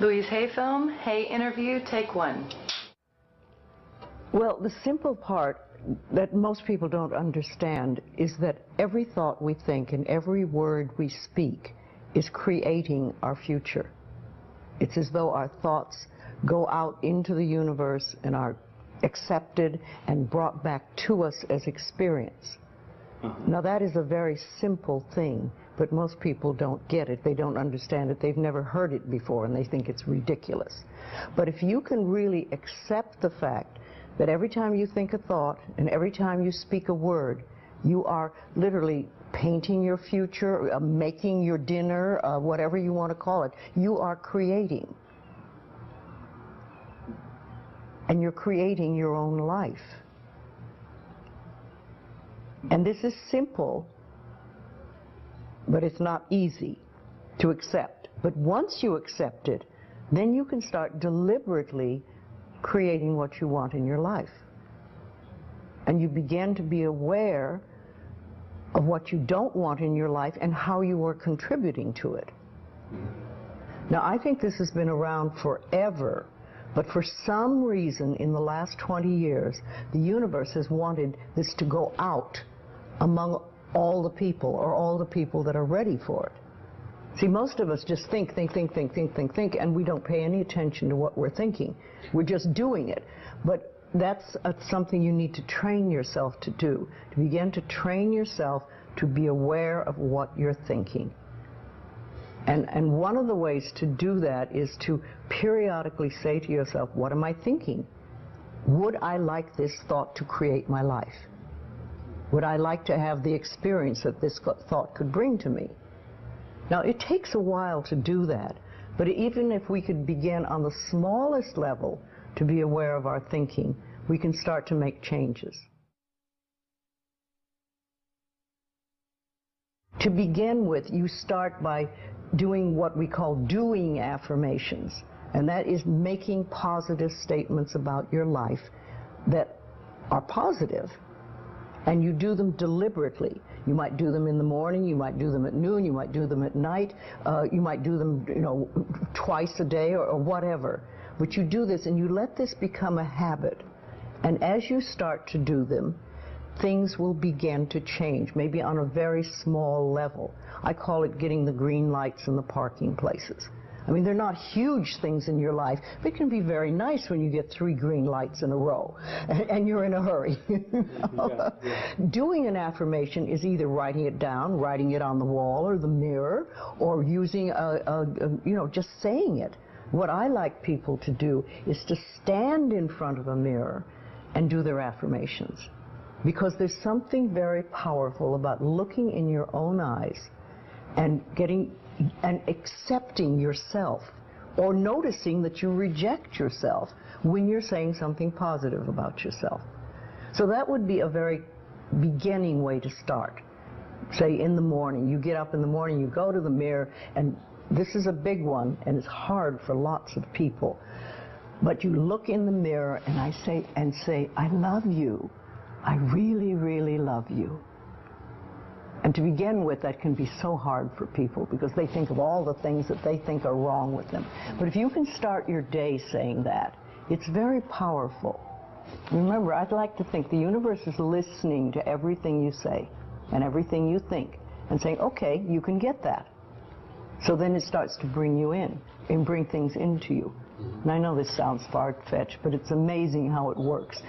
Louise Hay film, Hay interview, take one. Well, the simple part that most people don't understand is that every thought we think and every word we speak is creating our future. It's as though our thoughts go out into the universe and are accepted and brought back to us as experience. Now that is a very simple thing, but most people don't get it. They don't understand it. They've never heard it before and they think it's ridiculous. But if you can really accept the fact that every time you think a thought and every time you speak a word, you are literally painting your future, making your dinner, whatever you want to call it, you are creating. And you're creating your own life. And this is simple, but it's not easy to accept. But once you accept it, then you can start deliberately creating what you want in your life. And you begin to be aware of what you don't want in your life and how you are contributing to it. Now, I think this has been around forever, but for some reason in the last 20 years, the universe has wanted this to go out among all the people, or all the people that are ready for it. See, most of us just think, and we don't pay any attention to what we're thinking. We're just doing it. But that's something you need to train yourself to do, to begin to train yourself to be aware of what you're thinking. And one of the ways to do that is to periodically say to yourself, what am I thinking? Would I like this thought to create my life? Would I like to have the experience that this thought could bring to me? Now, it takes a while to do that, but even if we could begin on the smallest level to be aware of our thinking, we can start to make changes. To begin with, you start by doing what we call doing affirmations, and that is making positive statements about your life that are positive. And you do them deliberately. You might do them in the morning, you might do them at noon, you might do them at night, you might do them, twice a day or whatever. But you do this and you let this become a habit. And as you start to do them, things will begin to change, maybe on a very small level. I call it getting the green lights in the parking places. I mean, they're not huge things in your life, but it can be very nice when you get 3 green lights in a row and you're in a hurry. Doing an affirmation is either writing it down, writing it on the wall or the mirror, or using just saying it. What I like people to do is to stand in front of a mirror and do their affirmations. Because there's something very powerful about looking in your own eyes and accepting yourself, or noticing that you reject yourself when you're saying something positive about yourself. So that would be a very beginning way to start. Say in the morning, you get up in the morning, you go to the mirror, and this is a big one, and it's hard for lots of people. But you look in the mirror and say, I love you. I really, really love you. And to begin with, that can be so hard for people because they think of all the things that they think are wrong with them. But if you can start your day saying that, it's very powerful. Remember, I'd like to think the universe is listening to everything you say and everything you think and saying, okay, you can get that. So then it starts to bring you in and bring things into you. And I know this sounds far-fetched, but it's amazing how it works.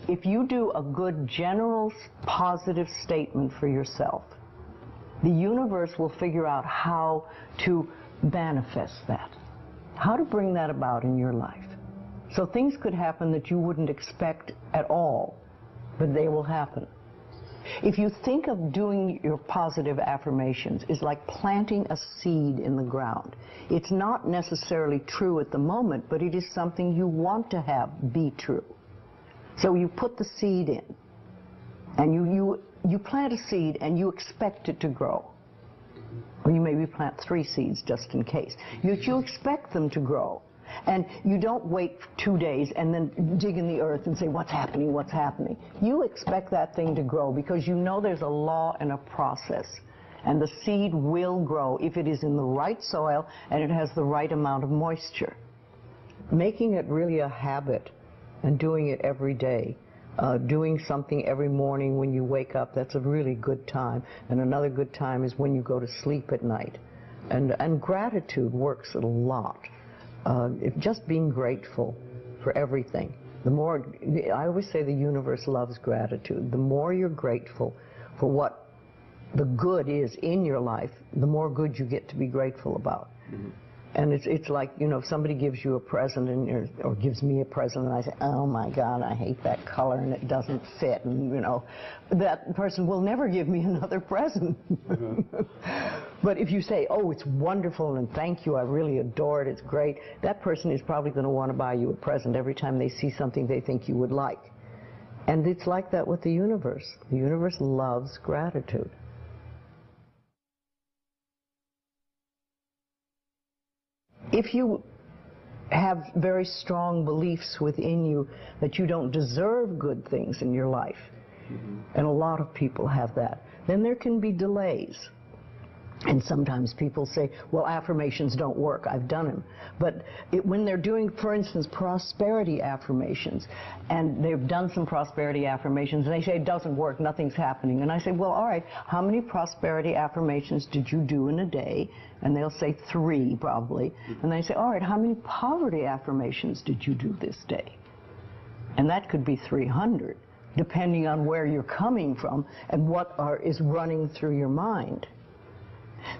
If you do a good general positive statement for yourself, the universe will figure out how to manifest that, how to bring that about in your life. So things could happen that you wouldn't expect at all, but they will happen. If you think of doing your positive affirmations is like planting a seed in the ground. It's not necessarily true at the moment, but it is something you want to have be true. So you put the seed in, and you plant a seed and you expect it to grow. Or you maybe plant 3 seeds just in case. You expect them to grow. And you don't wait 2 days and then dig in the earth and say, what's happening, what's happening? You expect that thing to grow because you know there's a law and a process. and the seed will grow if it is in the right soil and it has the right amount of moisture. Making it really a habit and doing it every day, doing something every morning when you wake up, that's a really good time. And another good time is when you go to sleep at night. And gratitude works a lot. Just being grateful for everything. The more, I always say the universe loves gratitude. The more you're grateful for what the good is in your life, the more good you get to be grateful about. Mm-hmm. And it's like, you know, if somebody gives you a present or gives me a present and I say, oh my God, I hate that color and it doesn't fit, and you know, that person will never give me another present. Mm-hmm. But if you say, oh, it's wonderful and thank you, I really adore it, it's great, that person is probably going to want to buy you a present every time they see something they think you would like. And it's like that with the universe. The universe loves gratitude. If you have very strong beliefs within you that you don't deserve good things in your life, mm-hmm. and a lot of people have that, then there can be delays. And sometimes people say, well, affirmations don't work. I've done them. But when they're doing, for instance, prosperity affirmations, and they've done some prosperity affirmations, and they say it doesn't work, nothing's happening. And I say, well, all right, how many prosperity affirmations did you do in a day? And they'll say 3, probably. And they say, all right, how many poverty affirmations did you do this day? And that could be 300, depending on where you're coming from and what is running through your mind.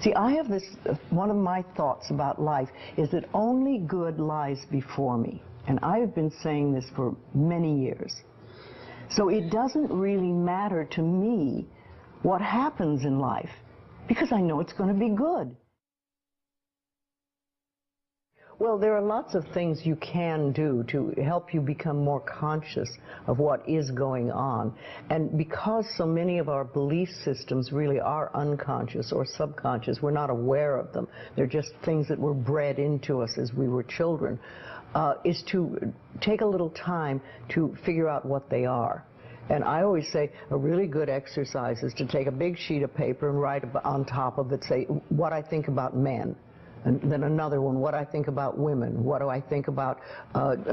See, I have this, one of my thoughts about life is that only good lies before me. And I have been saying this for many years. So it doesn't really matter to me what happens in life, because I know it's going to be good. Well, there are lots of things you can do to help you become more conscious of what is going on. And because so many of our belief systems really are unconscious or subconscious, we're not aware of them. They're just things that were bred into us as we were children, is to take a little time to figure out what they are. And I always say a really good exercise is to take a big sheet of paper and write on top of it, say, what I think about men. And then another one, what I think about women, what do I think about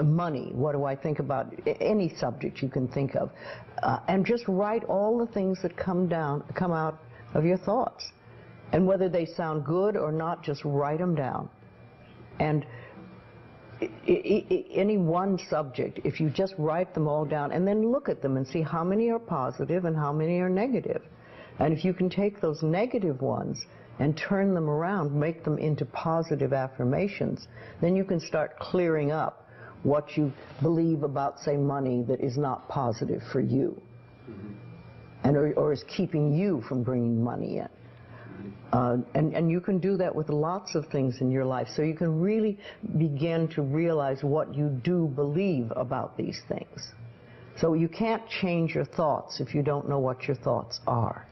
money, what do I think about any subject you can think of. And just write all the things that come out of your thoughts. And whether they sound good or not, just write them down. And any one subject, if you just write them all down and then look at them and see how many are positive and how many are negative. And if you can take those negative ones and turn them around, make them into positive affirmations, then you can start clearing up what you believe about, say, money that is not positive for you, mm-hmm. and or is keeping you from bringing money in. And you can do that with lots of things in your life, so you can really begin to realize what you do believe about these things. So you can't change your thoughts if you don't know what your thoughts are.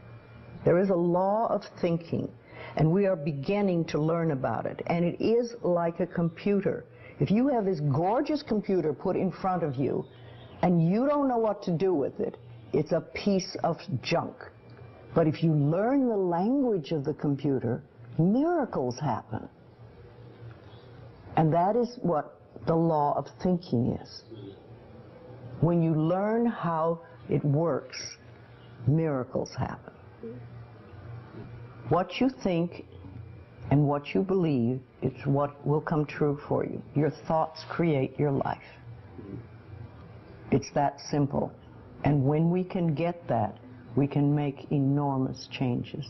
There is a law of thinking, and we are beginning to learn about it. And it is like a computer. If you have this gorgeous computer put in front of you, and you don't know what to do with it, it's a piece of junk. But if you learn the language of the computer, miracles happen. And that is what the law of thinking is. When you learn how it works, miracles happen. What you think and what you believe is what will come true for you. Your thoughts create your life. It's that simple. And when we can get that, we can make enormous changes.